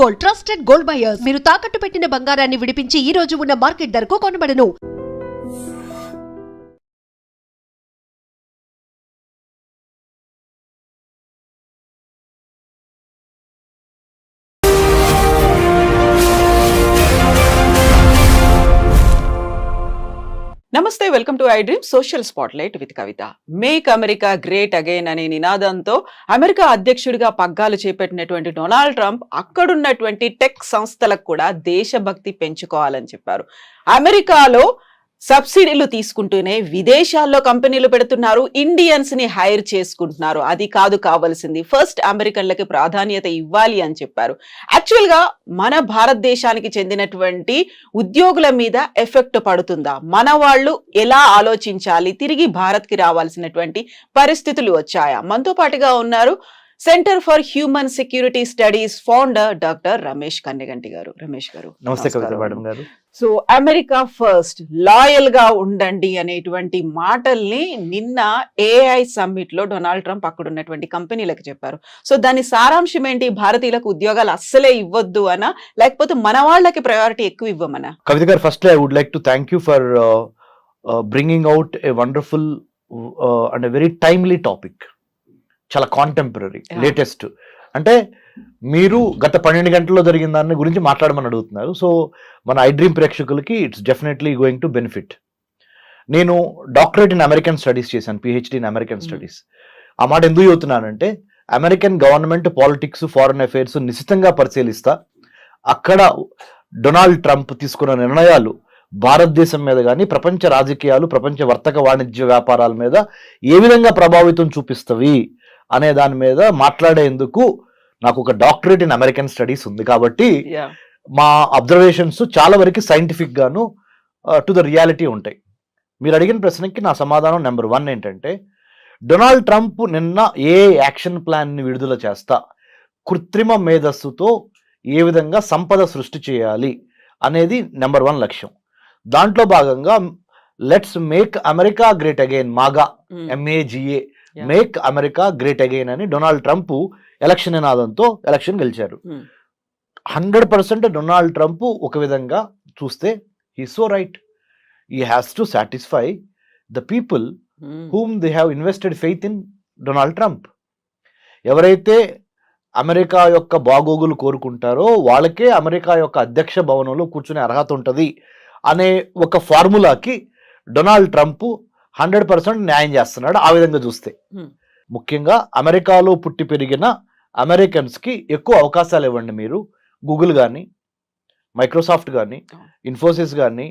Gold, trusted gold buyers. మీరు తాకట్టు పెట్టిన బంగారాన్ని విడిపించి ఈ రోజు ఉన్న మార్కెట్ ధరకు కొనబడను. నమస్తే, welcome to I dream social spotlight with Kavitha. Make America great again అనే నినాదంతో అమెరికా అధ్యక్షుడిగా పగ్గాలు చేపట్టినటువంటి డొనాల్డ్ ట్రంప్ అక్కడున్నటువంటి టెక్ సంస్థలకు కూడా దేశభక్తి పెంచుకోవాలని చెప్పారు. అమెరికాలో సబ్సిడీలు తీసుకుంటూనే విదేశాల్లో కంపెనీలు పెడుతున్నారు, ఇండియన్స్ ని హైర్ చేసుకుంటున్నారు. అది కాదు కావాల్సింది, ఫస్ట్ అమెరికన్లకి ప్రాధాన్యత ఇవ్వాలి అని చెప్పారు. యాక్చువల్ గా మన భారతదేశానికి చెందినటువంటి ఉద్యోగుల మీద ఎఫెక్ట్ పడుతుందా, మన వాళ్ళు ఎలా ఆలోచించాలి, తిరిగి భారత్ కి రావాల్సినటువంటి పరిస్థితులు వచ్చాయా? మనతో పాటుగా ఉన్నారు centre for human security studies founder doctor Ramesh Kanneganti గారు. రమేష్ గారు నమస్తే కవిత మేడం గారు. సో అమెరికా ఫస్ట్, లాయల్ గా ఉండండి అనేటువంటి మాటల్ని నిన్న ఏఐ సమ్మిట్ లో డొనాల్డ్ ట్రంప్ అక్కడ ఉన్నటువంటి కంపెనీలకు చెప్పారు. సో దాని సారాంశం ఏంటి? భారతీయులకు ఉద్యోగాలు అస్సలే ఇవ్వద్దు అనా, లేకపోతే మన వాళ్ళకి ప్రయారిటీ ఎక్కువ ఇవ్వమనా? కవిత గారు, first I would like to thank you for bringing out a wonderful and very timely topic. చాలా కాంటెంపరీ, లేటెస్ట్. అంటే మీరు గత 12 గంటల్లో జరిగిన దాని గురించి మాట్లాడమని అడుగుతున్నారు. సో మన ఐ డ్రీమ్ ప్రేక్షకులకి it's definitely going to benefit. నేను డాక్టరేట్ ఇన్ అమెరికన్ స్టడీస్ చేశాను, పిహెచ్డి ఇన్ అమెరికన్ స్టడీస్. ఆ మాట ఎందుకు చెబుతున్నానంటే, American government politics, foreign affairs నిశితంగా పరిశీలిస్తా అక్కడ డొనాల్డ్ ట్రంప్ తీసుకున్న నిర్ణయాలు భారతదేశం మీద కానీ, ప్రపంచ రాజకీయాలు, ప్రపంచ వర్తక వాణిజ్య వ్యాపారాల మీద ఏ విధంగా ప్రభావితం చూపిస్తవి అనే దాని మీద మాట్లాడేందుకు నాకు ఒక డాక్టరేట్ ఇన్ అమెరికన్ స్టడీస్ ఉంది. కాబట్టి మా అబ్జర్వేషన్స్ చాలా వరకు సైంటిఫిక్ గాను టు ద రియాలిటీ ఉంటాయి. మీరు అడిగిన ప్రశ్నకి నా సమాధానం నెంబర్ 1 ఏంటంటే, డొనాల్డ్ ట్రంప్ నిన్న ఏ యాక్షన్ ప్లాన్ని విడుదల చేస్తా, కృత్రిమ మేధస్సుతో ఏ విధంగా సంపద సృష్టి చేయాలి అనేది నెంబర్ 1 లక్ష్యం. దాంట్లో భాగంగా let's make America great again, MAGA MAGA, make America great again అని డొనాల్డ్ ట్రంప్ ఎలక్షన్ నినాదంతో ఎలక్షన్ గెలిచారు. 100% డొనాల్డ్ ట్రంప్ ఒక విధంగా చూస్తే he so right. He has to satisfy the people whom they have invested faith in Donald Trump. ఎవరైతే America యొక్క బాగోగులు కోరుకుంటారో వాళ్ళకే అమెరికా యొక్క అధ్యక్ష భవనంలో కూర్చునే అర్హత ఉంటుంది అనే ఒక ఫార్ములాకి డొనాల్డ్ ట్రంప్ 100% న్యాయం చేస్తున్నాడు. ఆ విధంగా చూస్తే ముఖ్యంగా అమెరికాలో పుట్టి పెరిగిన అమెరికన్స్కి ఎక్కువ అవకాశాలు ఇవ్వండి. మీరు గూగుల్ కానీ, మైక్రోసాఫ్ట్ కానీ, ఇన్ఫోసిస్ కానీ,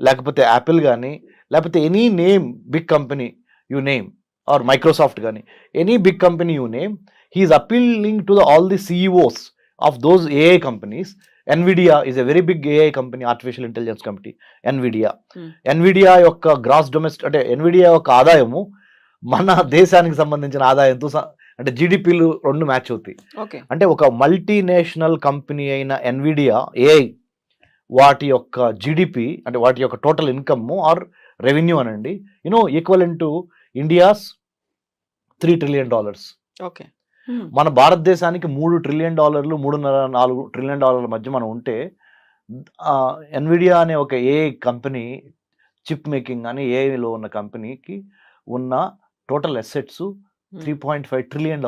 లేకపోతే యాపిల్ కానీ, లేకపోతే any name big company you name, or Microsoft కానీ, any big company you name, he's appealing to all the CEOs of those AI companies. NVIDIA is a very big AI company, artificial intelligence company, NVIDIA యొక్క gross domestic, అంటే NVIDIA యొక్క ఆదాయము మన దేశానికి సంబంధించిన ఆదాయంతో అంటే GDPలు 2 మ్యాచ్ అవుతాయి. అంటే ఒక మల్టీనేషనల్ కంపెనీ అయిన NVIDIA AI వాటి యొక్క GDP, అంటే వాటి యొక్క టోటల్ ఇన్కమ్ ఆర్ రెవెన్యూ అనండి, ఈక్వలెంట్ టు ఇండియాస్ $3 trillion. మన భారతదేశానికి $3 trillion, $3.5-4 trillion మధ్య మనం ఉంటే, NVIDIA అనే ఒక AI కంపెనీ, చిప్ మేకింగ్ అని ఏఐలో ఉన్న కంపెనీకి ఉన్న total assets $3.5 trillion.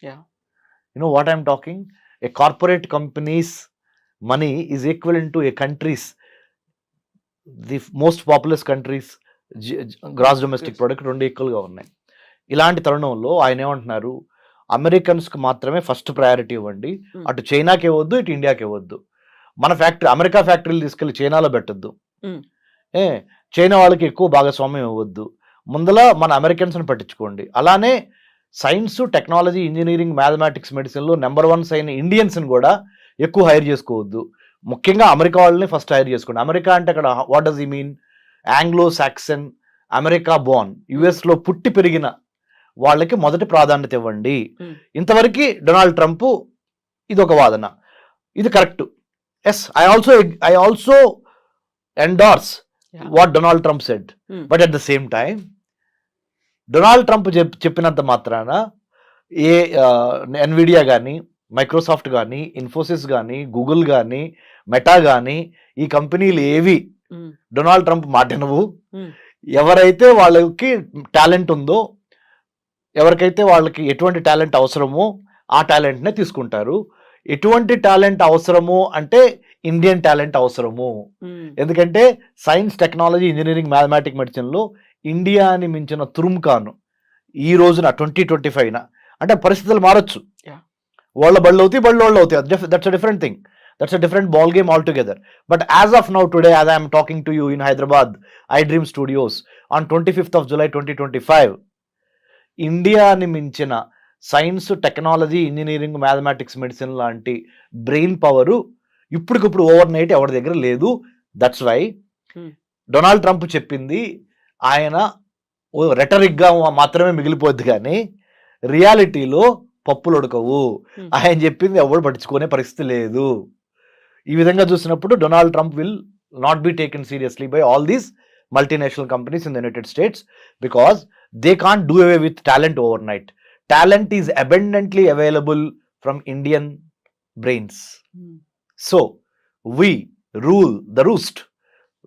You know what I'm talking? A corporate company's money is equivalent to a country's, the most populous countries gross domestic product 2 ఈక్వల్గా ఉన్నాయి. ఇలాంటి తరుణంలో ఆయన ఏమంటున్నారు, అమెరికన్స్కి మాత్రమే ఫస్ట్ ప్రయారిటీ ఇవ్వండి, అటు చైనాకి ఇవ్వద్దు, ఇటు ఇండియాకి ఇవ్వద్దు. మన అమెరికా ఫ్యాక్టరీలు తీసుకెళ్లి చైనాలో పెట్టద్దు, చైనా వాళ్ళకి ఎక్కువ భాగస్వామ్యం ఇవ్వద్దు, ముందల మన అమెరికన్స్ని పట్టించుకోండి. అలానే సైన్స్, టెక్నాలజీ, ఇంజనీరింగ్, మ్యాథమెటిక్స్, మెడిసిన్లో నెంబర్ 1 అయిన ఇండియన్స్ని కూడా ఎక్కువ హైర్ చేసుకోవద్దు. ముఖ్యంగా అమెరికా వాళ్ళని ఫస్ట్ హైర్ చేసుకోండి. అమెరికా అంటే అక్కడ what does he mean? Anglo Saxon, America Born, యుఎస్లో పుట్టి పెరిగిన వాళ్ళకి మొదటి ప్రాధాన్యత ఇవ్వండి. ఇంతవరకు డొనాల్డ్ ట్రంప్ ఇది ఒక వాదన, ఇది correct. Yes, I also endorse what Donald Trump said. But at the same time Donald Trump చెప్పినంత మాత్రాన NVIDIA కానీ, మైక్రోసాఫ్ట్ కానీ, ఇన్ఫోసిస్ కానీ, గూగుల్ కానీ, మెటా కానీ, ఈ కంపెనీలు ఏవి ఉమ్, డొనాల్డ్ ట్రంప్ మాటినవు. ఉమ్, ఎవరైతే వాళ్ళకి టాలెంట్ ఉందో, ఎవరికైతే వాళ్ళకి ఎటువంటి టాలెంట్ అవసరమో ఆ టాలెంట్నే తీసుకుంటారు. ఎటువంటి టాలెంట్ అవసరము అంటే ఇండియన్ టాలెంట్ అవసరము. ఉమ్, ఎందుకంటే సైన్స్, టెక్నాలజీ, ఇంజనీరింగ్, మ్యాథమెటిక్, మెడిసిన్లో ఇండియాని మించిన తురుముకాను ఈ రోజున 2025 అంటే పరిస్థితులు మారచ్చు. Yeah. వాళ్ళ బళ్ళు అవుతాయి, బళ్ళు వాళ్ళు అవుతాయి. That's a different thing. That's a different ball game altogether. But as of now, today, as I am talking to you in Hyderabad, iDream Studios, on 25th of July 2025, ఇండియాని మించిన science, technology, engineering, mathematics, medicine లాంటి brain power ఇప్పటికిప్పుడు over night ఎవరి దగ్గర లేదు. That's why Donald Trump చెప్పింది ఆయన రెటరిక్గా మాత్రమే మిగిలిపోద్ది, కానీ రియాలిటీలో పప్పులు ఉడకవు. ఆయన చెప్పింది ఎవరు పట్టించుకునే పరిస్థితి లేదు. ఈ విధంగా చూసినప్పుడు Donald Trump will not be taken seriously by all these multinational companies in the United states because they can't do away with talent over night. Talent is abundantly available from Indian brains. So we rule the roost.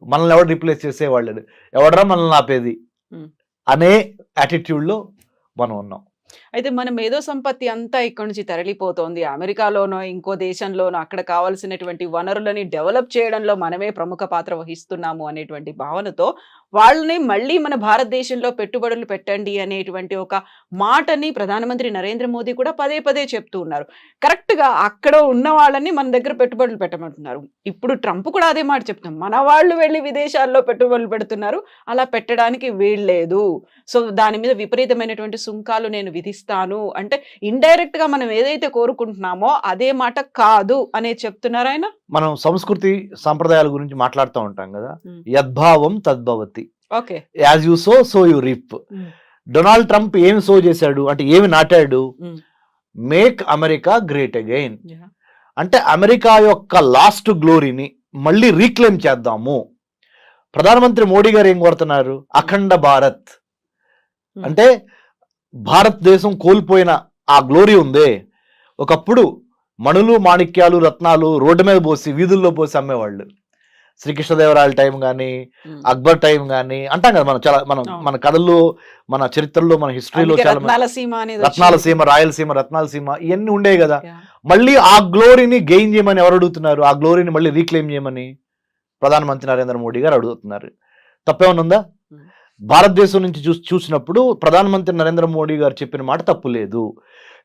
మనల్ని ఎవరు replace చేసేవాళ్ళు, ఎవడరా మనల్ని ఆపేది అనే యాటిట్యూడ్లో మనం ఉన్నాం. అయితే మన మేధో సంపత్తి అంతా ఇక్కడ నుంచి తరలిపోతోంది. అమెరికాలోనో ఇంకో దేశంలోనో అక్కడ కావాల్సినటువంటి వనరులని డెవలప్ చేయడంలో మనమే ప్రముఖ పాత్ర వహిస్తున్నాము అనేటువంటి భావనతో వాళ్ళని మళ్ళీ మన భారతదేశంలో పెట్టుబడులు పెట్టండి అనేటువంటి ఒక మాటని ప్రధానమంత్రి నరేంద్ర మోదీ కూడా పదే పదే చెప్తూ ఉన్నారు. కరెక్ట్గా అక్కడ ఉన్న వాళ్ళని మన దగ్గర పెట్టుబడులు పెట్టమంటున్నారు. ఇప్పుడు ట్రంప్ కూడా అదే మాట చెప్తున్నారు, మన వాళ్ళు వెళ్ళి విదేశాల్లో పెట్టుబడులు పెడుతున్నారు, అలా పెట్టడానికి వీల్లేదు. సో దాని మీద విపరీతమైనటువంటి సుంకాలు నేను విధిస్తాను అంటే ఇండైరెక్ట్ గా మనం ఏదైతే కోరుకుంటున్నామో అదే మాట కాదు అనే చెప్తున్నారు ఆయన. మనం సంస్కృతి సంప్రదాయాల గురించి మాట్లాడుతూ ఉంటాం కదా, యద్భావం తద్భవతి, okay, as you sow so you reap. Donald Trump ఏమి సో చేశాడు అంటే, ఏమి నాటాడు? Make America great again. అంటే అమెరికా యొక్క లాస్ట్ గ్లోరీని మళ్ళీ రీక్లెయిమ్ చేద్దాము. ప్రధానమంత్రి మోడీ గారు ఏం కోరుతున్నారు? అఖండ భారత్. అంటే భారతదేశం కోల్పోయిన ఆ గ్లోరీ ఉందే, ఒకప్పుడు మణులు, మాణిక్యాలు, రత్నాలు రోడ్డు మీద పోసి, వీధుల్లో పోసి అమ్మేవాళ్ళు. శ్రీకృష్ణదేవరాయల టైం కానీ, అక్బర్ టైం కానీ అంటాం కదా మనం. చాలా మన కథల్లో, మన చరిత్రలో, మన హిస్టరీలో చాలా రత్నాల సీమ, రాయలసీమ, రత్నాల సీమ ఇవన్నీ ఉండేవి కదా. మళ్ళీ ఆ గ్లోరీని గెయిన్ చేయమని ఎవరు అడుగుతున్నారు? ఆ గ్లోరీని మళ్ళీ రీక్లెయిమ్ చేయమని ప్రధానమంత్రి నరేంద్ర మోడీ గారు అడుగుతున్నారు. తప్పేమన్నా ఉందా? భారతదేశం నుంచి చూసినప్పుడు ప్రధానమంత్రి నరేంద్ర మోడీ గారు చెప్పిన మాట తప్పు లేదు.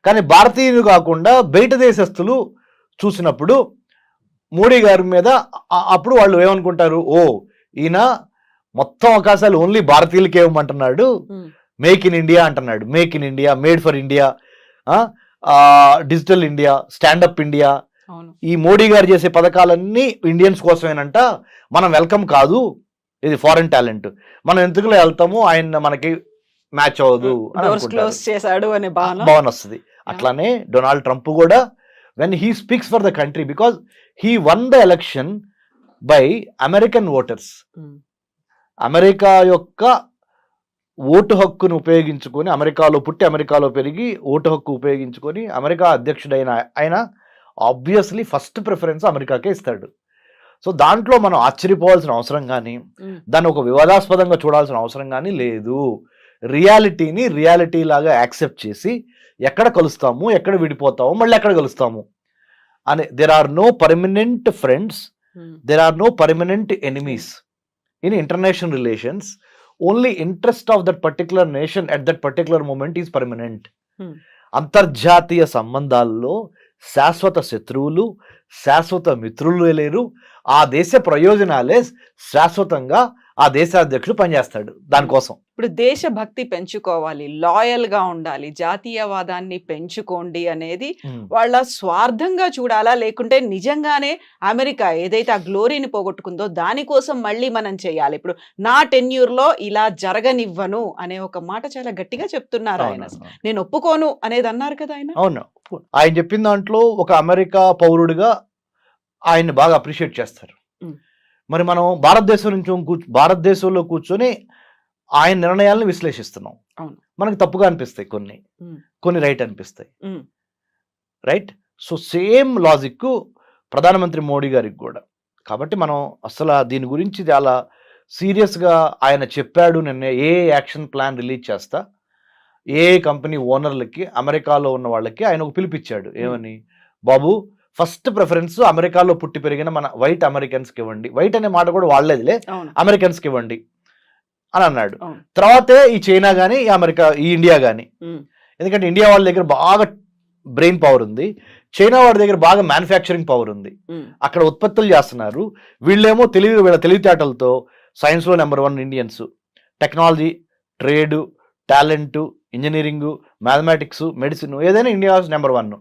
కానీ భారతీయులు కాకుండా బయట దేశస్తులు చూసినప్పుడు మోడీ గారి మీద అప్పుడు వాళ్ళు ఏమనుకుంటారు? ఓ, ఈయన మొత్తం అవకాశాలు ఓన్లీ భారతీయులకే ఇవ్వమంటున్నాడు, మేక్ ఇన్ ఇండియా అంటున్నాడు. Make in India, made for India, digital India, standup India, ఈ మోడీ గారు చేసే పథకాలన్నీ ఇండియన్స్ కోసమేనంట. మనం వెల్కమ్ కాదు, ఇది ఫారెన్ టాలెంట్, మనం ఎందుకులో వెళ్తాము, ఆయన మనకి మ్యాచ్ అవ్వదు అని భావన వస్తుంది. అట్లానే డొనాల్డ్ ట్రంప్ కూడా when he speaks for the country, because he won the election by American voters. America యొక్క ఓటు హక్కును ఉపయోగించుకొని, అమెరికాలో పుట్టి అమెరికాలో పెరిగి ఓటు హక్కు ఉపయోగించుకొని అమెరికా అధ్యక్షుడైన ఆయన ఆబ్వియస్లీ ఫస్ట్ ప్రిఫరెన్స్ అమెరికాకే ఇస్తాడు. సో దాంట్లో మనం ఆశ్చర్యపోవాల్సిన అవసరం కానీ, దాన్ని ఒక వివాదాస్పదంగా చూడాల్సిన అవసరం కానీ లేదు. రియాలిటీని రియాలిటీ లాగా యాక్సెప్ట్ చేసి ఎక్కడ కలుస్తాము, ఎక్కడ విడిపోతాము, మళ్ళీ ఎక్కడ కలుస్తాము అని. There are no permanent friends, there are no permanent enemies in international relations. Only interest of that particular nation at that particular moment is permanent. అంతర్జాతీయ సంబంధాల్లో శాశ్వత శత్రువులు, శాశ్వత మిత్రులు లేరు. ఆ దేశ ప్రయోజనాలే శాశ్వతంగా ఆ దేశాధ్యక్షుడు పనిచేస్తాడు దానికోసం. ఇప్పుడు దేశభక్తి పెంచుకోవాలి, లాయల్ గా ఉండాలి, జాతీయవాదాన్ని పెంచుకోండి అనేది వాళ్ళ స్వార్థంగా చూడాలా, లేకుంటే నిజంగానే అమెరికా ఏదైతే ఆ గ్లోరీని పోగొట్టుకుందో దానికోసం మళ్ళీ మనం చేయాలి? ఇప్పుడు నా టెన్యూర్ లో ఇలా జరగనివ్వను అనే ఒక మాట చాలా గట్టిగా చెప్తున్నారు ఆయన. నేను ఒప్పుకోను అనేది అన్నారు కదా ఆయన. అవును, ఆయన చెప్పిన దాంట్లో ఒక అమెరికా పౌరుడిగా ఆయన్ని బాగా అప్రిషియేట్ చేస్తారు. మరి మనం భారతదేశంలో కూర్చొని ఆయన నిర్ణయాలను విశ్లేషిస్తున్నాం. మనకు తప్పుగా అనిపిస్తాయి కొన్ని రైట్ అనిపిస్తాయి. రైట్. సో సేమ్ లాజిక్ ప్రధానమంత్రి మోడీ గారికి కూడా. కాబట్టి మనం అసలు దీని గురించి చాలా సీరియస్గా ఆయన చెప్పాడు. నిన్న ఏ యాక్షన్ ప్లాన్ రిలీజ్ చేస్తా, ఏ కంపెనీ ఓనర్లకి అమెరికాలో ఉన్న వాళ్ళకి ఆయన ఒక పిలిపించాడు. ఏమని, బాబు ఫస్ట్ ప్రిఫరెన్స్ అమెరికాలో పుట్టి పెరిగిన మన వైట్ అమెరికన్స్కి ఇవ్వండి. వైట్ అనే మాట కూడా వాడలేదులే, అమెరికన్స్కి ఇవ్వండి అని అన్నాడు. తర్వాతే ఈ చైనా కానీ ఈ అమెరికా, ఈ ఇండియా కానీ. ఎందుకంటే ఇండియా వాళ్ళ దగ్గర బాగా బ్రెయిన్ పవర్ ఉంది, చైనా వాడి దగ్గర బాగా మ్యానుఫ్యాక్చరింగ్ పవర్ ఉంది, అక్కడ ఉత్పత్తులు చేస్తున్నారు. వీళ్ళేమో వీళ్ళ తెలివితేటలతో సైన్స్లో number 1 Indians, technology, trade, talent, engineering, mathematics, medicine, ఏదైనా ఇండియా నెంబర్ 1.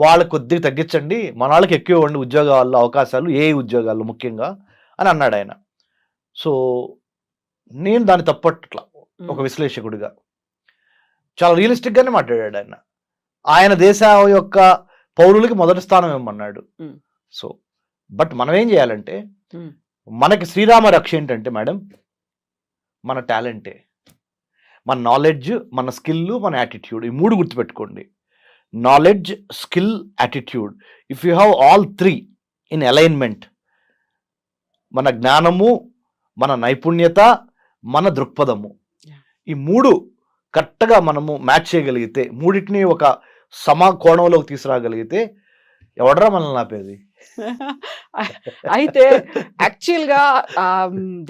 వాళ్ళకి కొద్దిగా తగ్గించండి, మన వాళ్ళకి ఎక్కువ ఇవ్వండి ఉద్యోగాల్లో అవకాశాలు, ఏ ఉద్యోగాల్లో ముఖ్యంగా అని అన్నాడు ఆయన. సో నేను దాన్ని తప్పట్లా ఒక విశ్లేషకుడిగా. చాలా రియలిస్టిక్గానే మాట్లాడాడు ఆయన. ఆయన దేశ యొక్క పౌరులకి మొదటి స్థానం ఇవ్వమన్నాడు. సో బట్ మనం ఏం చేయాలంటే, మనకి శ్రీరామ రక్ష ఏంటంటే మేడం, మన టాలెంటే, మన నాలెడ్జ్, మన స్కిల్, మన యాటిట్యూడ్. ఈ 3 గుర్తుపెట్టుకోండి. Knowledge, skill, attitude. If you have all 3 in alignment, మన జ్ఞానము, మన నైపుణ్యత, మన దృక్పథము, ఈ 3 కరెక్ట్గా మనము మ్యాచ్ చేయగలిగితే, 3టిని ఒక సమకోణంలోకి తీసుకురాగలిగితే ఎవడరా మనల్ని ఆపేది? అయితే యాక్చువల్గా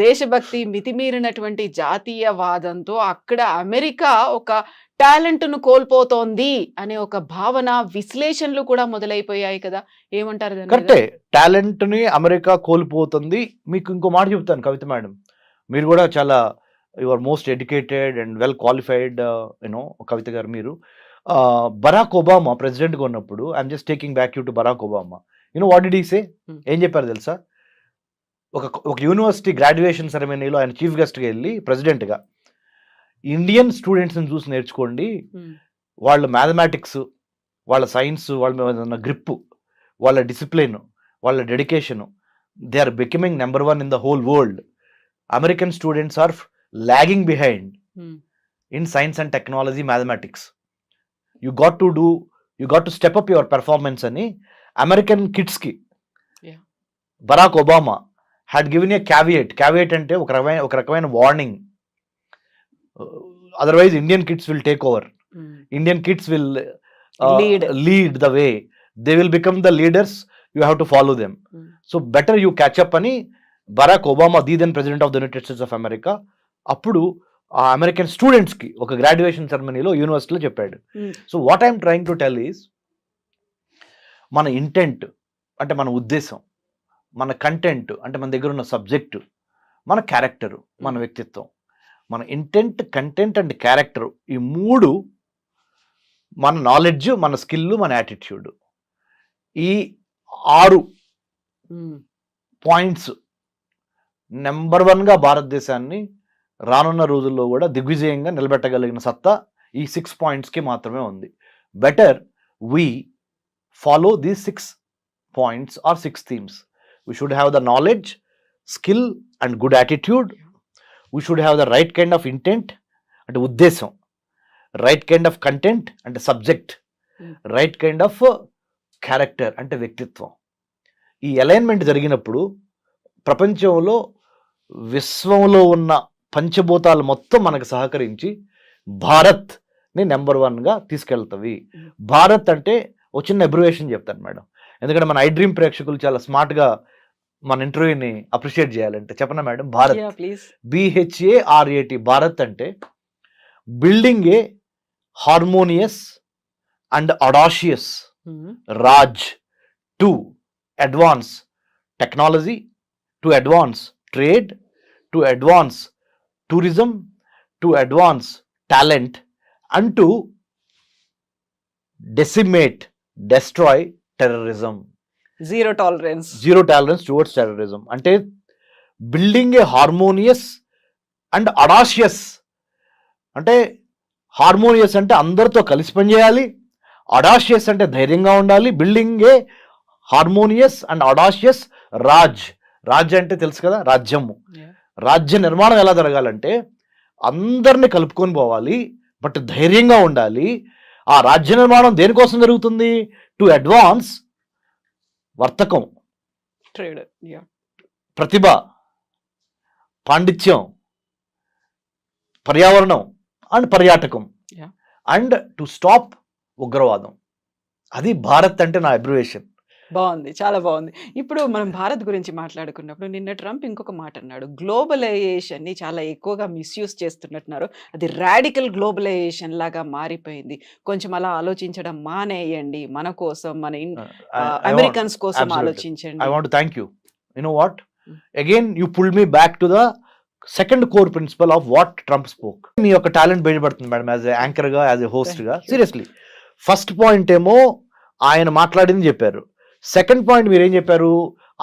దేశభక్తి మితిమీరినటువంటి జాతీయవాదంతో అక్కడ అమెరికా ఒక టాలెంట్ను కోల్పోతోంది అనే ఒక భావన, విశ్లేషణలు కూడా మొదలైపోయాయి కదా, ఏమంటారు? కరెక్టే, టాలెంట్ని అమెరికా కోల్పోతుంది. మీకు ఇంకో మాట చెప్తాను కవిత మేడం, మీరు కూడా చాలా you are most educated and well qualified you know Kavitha గారు. మీరు బరాక్ ఒబామా ప్రెసిడెంట్గా ఉన్నప్పుడు, I'm just taking back you to Barack Obama. You know what did he say? ఏం చెప్పారు తెలుసా? ఒక యూనివర్సిటీ గ్రాడ్యుయేషన్ సెరమనీలో ఆయన చీఫ్ గెస్ట్గా వెళ్ళి ప్రెసిడెంట్గా, ఇండియన్ స్టూడెంట్స్ని చూసి నేర్చుకోండి, వాళ్ళ మ్యాథమెటిక్స్, వాళ్ళ సైన్స్, వాళ్ళ గ్రిప్పు, వాళ్ళ డిసిప్లిన్, వాళ్ళ dedication, they are becoming number 1 in the whole world. American students are lagging behind in science and technology, mathematics. You got to step up your performance ani American kids ki Barack Obama had given a caveat ante oka rakamaina warning. Otherwise Indian kids will take over. Indian kids will lead the way. They will become the leaders, you have to follow them. So better you catch up ani Barack Obama, the then president of the United States of America, అప్పుడు ఆ American స్టూడెంట్స్కి ఒక graduation సెరమనీలో యూనివర్సిటీలో చెప్పాడు. So what I'm trying to tell is, మన intent అంటే మన ఉద్దేశం, మన కంటెంట్ అంటే మన దగ్గర ఉన్న సబ్జెక్టు, మన క్యారెక్టరు, మన వ్యక్తిత్వం, మన ఇంటెంట్, కంటెంట్ అండ్ క్యారెక్టరు, ఈ 3 మన నాలెడ్జ్, మన స్కిల్, మన యాటిట్యూడ్, ఈ 6 పాయింట్స్ నెంబర్ 1గా భారతదేశాన్ని రానున్న రోజుల్లో కూడా దిగ్విజయంగా నిలబెట్టగలిగిన సత్తా ఈ 6 పాయింట్స్కి మాత్రమే ఉంది. Better we follow these 6 points or 6 themes. We should have the knowledge, skill and good attitude. We should have the right kind of intent అంటే ఉద్దేశం, రైట్ కైండ్ ఆఫ్ కంటెంట్ అంటే subject, right kind of character అంటే వ్యక్తిత్వం. ఈ alignment జరిగినప్పుడు ప్రపంచంలో, విశ్వంలో ఉన్న పంచభూతాలు మొత్తం మనకు సహకరించి భారత్ని నెంబర్ 1గా తీసుకెళ్తావి. భారత్ అంటే ఒక చిన్న అబ్రివేషన్ చెప్తాను మేడం, ఎందుకంటే మన ఐ డ్రీమ్ ప్రేక్షకులు చాలా స్మార్ట్గా మన ఇంటర్వ్యూని అప్రిషియేట్ చేయాలంటే చెప్పనా మేడం? భారత్, BHARAT. భారత్ అంటే building a harmonious and audacious Raj to advance technology, to advance trade, to advance tourism, to advance talent, and to decimate, destroy terrorism. Zero tolerance towards terrorism. Ante building a harmonious and audacious, ante harmonious ante andartho kalisi pani cheyali, audacious ante dhairyanga undali. Building a harmonious and audacious రాజ్యం అంటే తెలుసు కదా, రాజ్యము. రాజ్య నిర్మాణం ఎలా జరగాలంటే అందరిని కలుపుకొని పోవాలి, బట్ ధైర్యంగా ఉండాలి. ఆ రాజ్య నిర్మాణం దేనికోసం జరుగుతుంది? టు అడ్వాన్స్ వర్తకం, ట్రేడ్, ప్రతిభ, పాండిత్యం, పర్యావరణం అండ్ పర్యాటకం, Yeah. అండ్ టు స్టాప్ ఉగ్రవాదం. అది భారత్ అంటే నా అబ్రివేషన్. బాగుంది, చాలా బాగుంది. ఇప్పుడు మనం భారత్ గురించి మాట్లాడుకున్నప్పుడు నిన్న ట్రంప్ ఇంకొక మాట అన్నాడు, గ్లోబలైజేషన్ ని చాలా ఎక్కువగా మిస్యూజ్ చేస్తున్నట్టున్నారు, అది రాడికల్ గ్లోబలైజేషన్ లాగా మారిపోయింది, కొంచెం అలా ఆలోచించడం మానేయండి, మన కోసం, మన అమెరికన్స్ కోసం absolutely. ఆలోచించండి. I want to thank you. You know what? Again, you pulled me back to the second core principle of what Trump spoke. మీ యొక్క టాలెంట్ బయటపడుతుంది మేడం, యాజ్ ఎ యాంకర్ గా, యాజ్ ఎ హోస్ట్ గా. Thank you. Seriously, first point ఏమో ఆయన మాట్లాడింది చెప్పారు. Second point మీరు ఏం చెప్పారు?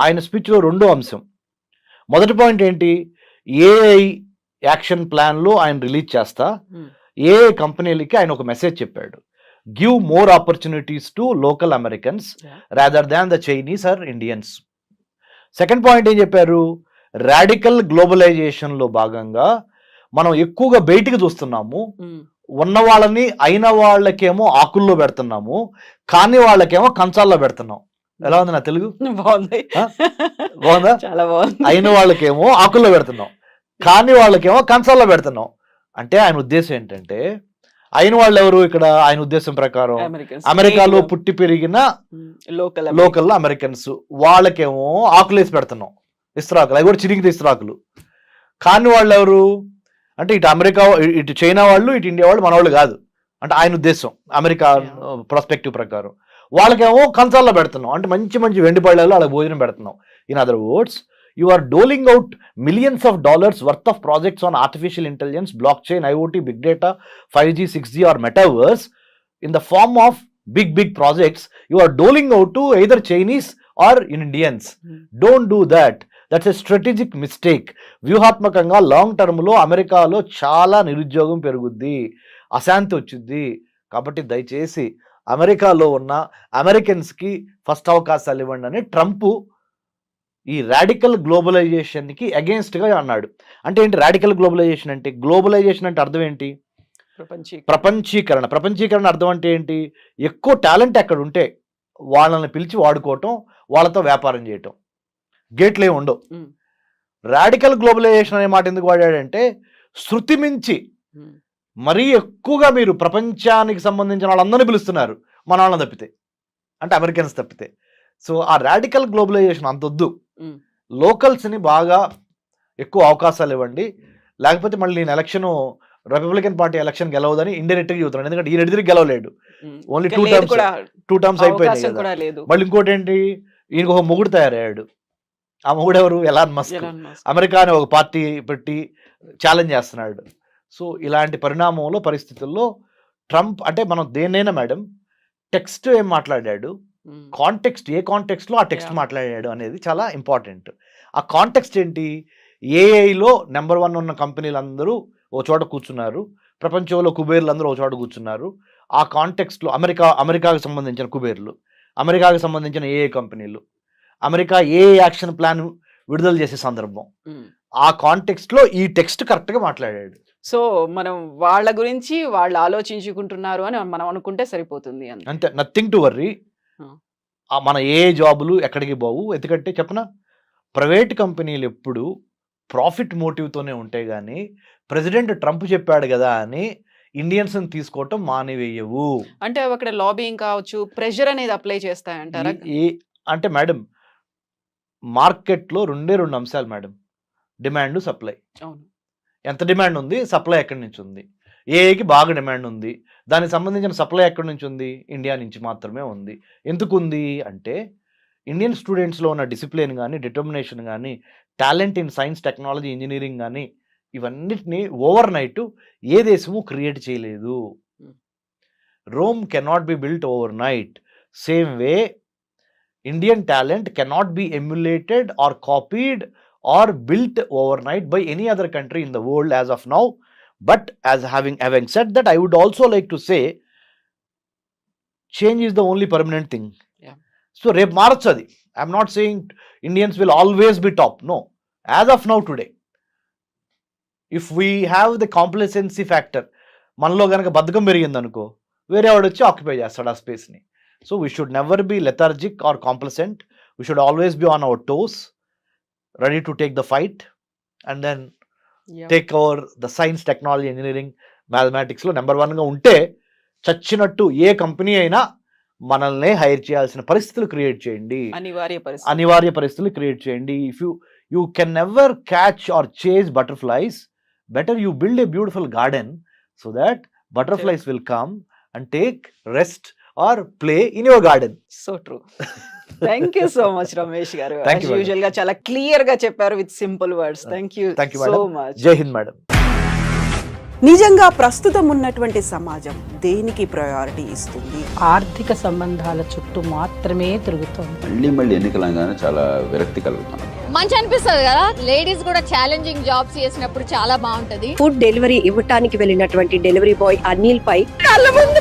ఆయన స్పీచ్ లో రెండో అంశం. మొదటి పాయింట్ ఏంటి? ఏఐ యాక్షన్ ప్లాన్ లో ఆయన రిలీజ్ చేస్తా Hmm. ఏఐ కంపెనీలకి ఆయన ఒక మెసేజ్ చెప్పాడు, give more opportunities to local Americans Yeah. Rather than the Chinese or Indians. Second point ఏం చెప్పారు? రాడికల్ గ్లోబలైజేషన్ లో భాగంగా మనం ఎక్కువగా బయటికి చూస్తున్నాము, Hmm. ఉన్న వాళ్ళని అయిన వాళ్ళకేమో ఆకుల్లో పెడుతున్నాము, కాని వాళ్ళకేమో కంచాల్లో పెడుతున్నాం. ఎలా ఉంది నా తెలుగు? బాగుంది, బాగుందా? చాలా బాగుంది. అయిన వాళ్ళకేమో ఆకుల్లో పెడుతున్నాం, కాని వాళ్ళకేమో కంచాల్లో పెడుతున్నాం. అంటే ఆయన ఉద్దేశం ఏంటంటే, అయిన వాళ్ళు ఎవరు ఇక్కడ? ఆయన ఉద్దేశం ప్రకారం Americans. అమెరికాలో పుట్టి పెరిగిన లోకల్ అమెరికన్స్, వాళ్ళకేమో ఆకులేసి పెడుతున్నాం, ఇస్త్రాకులు, అవి కూడా చిరిగిన ఇస్త్రాకులు. కాని వాళ్ళు ఎవరు అంటే ఇటు అమెరికా, ఇటు చైనా వాళ్ళు, ఇటు ఇండియా వాళ్ళు, మన వాళ్ళు కాదు. అంటే ఆయన ఉద్దేశం అమెరికా పర్స్పెక్టివ్ ప్రకారం వాళ్ళకేమో కంచాల్లో పెడుతున్నాం, అంటే మంచి మంచి వెండి పళ్ళల్లో వాళ్ళకి భోజనం పెడుతున్నాం. In other words, you are doling out millions of dollars worth of projects on artificial intelligence, blockchain, IoT, big data, 5G, 6G or metaverse in the form of big projects. You are doling out to either Chinese or Indians. Don't do that. That's a strategic mistake. వ్యూహాత్మకంగా long term లో అమెరికాలో చాలా నిరుద్యోగం పెరుగుద్ది, అశాంతి వచ్చింది. కాబట్టి దయచేసి అమెరికాలో ఉన్న అమెరికన్స్ కి ఫస్ట్ అవకాశాలు ఇవ్వండి అని ట్రంప్ ఈ రాడికల్ గ్లోబలైజేషన్ కి అగేన్స్ట్ గా అన్నాడు. అంటే ఏంటి రాడికల్ గ్లోబలైజేషన్ అంటే? గ్లోబలైజేషన్ అంటే అర్థం ఏంటి? ప్రపంచీకరణ. ప్రపంచీకరణ అర్థం అంటే ఏంటి? ఎక్కువ టాలెంట్ ఎక్కడ ఉంటే వాళ్ళని పిలిచి వాడుకోవటం, వాళ్ళతో వ్యాపారం చేయటం, గేట్లు ఏమి ఉండవు. రాడికల్ గ్లోబలైజేషన్ అనే మాట ఎందుకు వాడాడంటే, శృతి మించి మరీ ఎక్కువగా మీరు ప్రపంచానికి సంబంధించిన వాళ్ళందరినీ పిలుస్తున్నారు, మన వాళ్ళని తప్పితే, అంటే అమెరికన్స్ తప్పితే. సో ఆ రాడికల్ గ్లోబలైజేషన్ అంతొద్దు, లోకల్స్ని బాగా ఎక్కువ అవకాశాలు ఇవ్వండి, లేకపోతే మళ్ళీ నేను ఎలక్షన్ రిపబ్లికన్ పార్టీ ఎలక్షన్ గెలవదని ఇండైరెక్ట్గా చెబుతున్నాను. ఎందుకంటే ఈయన ఎడిదిరికి గెలవలేడు, ఓన్లీ టూ టర్మ్స్ అయిపోయినాయి కదా. మళ్ళీ ఇంకోటి ఏంటి, ఈయనకు ఒక మొగుడు తయారయ్యాడు. ఆ మొగుడు ఎవరు? Elon Musk. అమెరికా అనే ఒక పార్టీ పెట్టి ఛాలెంజ్ చేస్తున్నాడు. సో ఇలాంటి పరిణామంలో పరిస్థితుల్లో ట్రంప్ అంటే మనం దేన్నైనా మేడం టెక్స్ట్ ఏం మాట్లాడాడు, కాంటెక్స్ట్ ఏ కాంటెక్స్ట్ లో ఆ టెక్స్ట్ మాట్లాడాడు అనేది చాలా ఇంపార్టెంట్. ఆ కాంటెక్స్ట్ ఏంటి? ఏఐలో నెంబర్ 1 ఉన్న కంపెనీలు అందరూ ఓ చోట కూర్చున్నారు, ప్రపంచంలో కుబేర్లు అందరూ ఓ చోట కూర్చున్నారు. ఆ కాంటెక్స్ట్ లో అమెరికాకు సంబంధించిన కుబేర్లు, అమెరికాకు సంబంధించిన ఏఐ కంపెనీలు, అమెరికా ఏ యాక్షన్ ప్లాన్ విడుదల చేసే సందర్భం, ఆ కాంటెక్స్ట్ లో ఈ టెక్స్ట్ కరెక్ట్ గా మాట్లాడాడు. సో మనం వాళ్ళ గురించి వాళ్ళు ఆలోచించుకుంటున్నారు అని మనం అనుకుంటే సరిపోతుంది అంతే, నథింగ్ టు వర్రీ. మన ఏ జాబులు ఎక్కడికి పోవు. ఎందుకంటే చెప్పనా, ప్రైవేట్ కంపెనీలు ఎప్పుడు ప్రాఫిట్ మోటివ్తోనే ఉంటాయి, కానీ ప్రెసిడెంట్ ట్రంప్ చెప్పాడు కదా అని ఇండియన్స్ తీసుకోవటం మానివేయవు. అంటే అక్కడ లాబింగ్ కావచ్చు, ప్రెషర్ అనేది అప్లై చేస్తాయంటారా? అంటే మేడం, మార్కెట్లో రెండు అంశాలు మేడం, డిమాండ్, సప్లై. అవును, ఎంత డిమాండ్ ఉంది, సప్లై ఎక్కడి నుంచి ఉంది. ఏఐకి బాగా డిమాండ్ ఉంది, దానికి సంబంధించిన సప్లై ఎక్కడి నుంచి ఉంది? ఇండియా నుంచి మాత్రమే ఉంది. ఎందుకు ఉంది అంటే, ఇండియన్ స్టూడెంట్స్లో ఉన్న డిసిప్లిన్ కానీ, డిటర్మినేషన్ కానీ, talent in science, technology, engineering కానీ, ఇవన్నిటిని ఓవర్ నైట్ ఏ దేశము క్రియేట్ చేయలేదు. Rome cannot be built overnight. Same way Indian talent cannot be emulated or copied or built overnight by any other country in the world as of now. But as having said that, I would also like to say, change is the only permanent thing. Yeah. So rep marachadi, I am not saying Indians will always be top, no. As of now today, if we have the complacency factor, మనలో గనక బద్ధకం పెరిగింది అనుకో, వేరే వాడు వచ్చి occupy చేస్తాడు ఆ స్పేస్ని. So we should never be lethargic or complacent. We should always be on our toes, ready to take the fight and then take over the science, technology, engineering, మ్యాథమెటిక్స్లో నెంబర్ 1గా ఉంటే చచ్చినట్టు ఏ కంపెనీ అయినా మనల్ని hire చేయాల్సిన పరిస్థితులు create చేయండి, అనివార్య పరిస్థితులు క్రియేట్ చేయండి. If you can never catch or chase butterflies, better you build a beautiful garden so that butterflies will come and take rest or play in your garden. So true. Thank you so much Ramesh గారు. Thank you, madam. Usual గా చాలా clear గా చెప్పారు with simple words. Thank you so much. జై Hind madam. నిజంగా ప్రస్తుతం ఉన్నటువంటి సమాజం దేనికి ప్రయారిటీ ఇస్తుంది? ఆర్థిక సంబంధాల చుట్టూ మాత్రమే తిరుగుతోంది. మళ్ళీ ఎన్నికలంగానే చాలా విరక్తి కలుగుతున్నాం. మంచి అనిపిస్తుంది కదా, లేడీస్ కూడా ఛాలెంజింగ్ జాబ్స్ చేసినప్పుడు చాలా బాగుంటది. ఫుడ్ డెలివరీ ఇవ్వటానికి వెళ్ళినటువంటి డెలివరీ బాయ్ అనిల్ పై కళ్ళ ముందు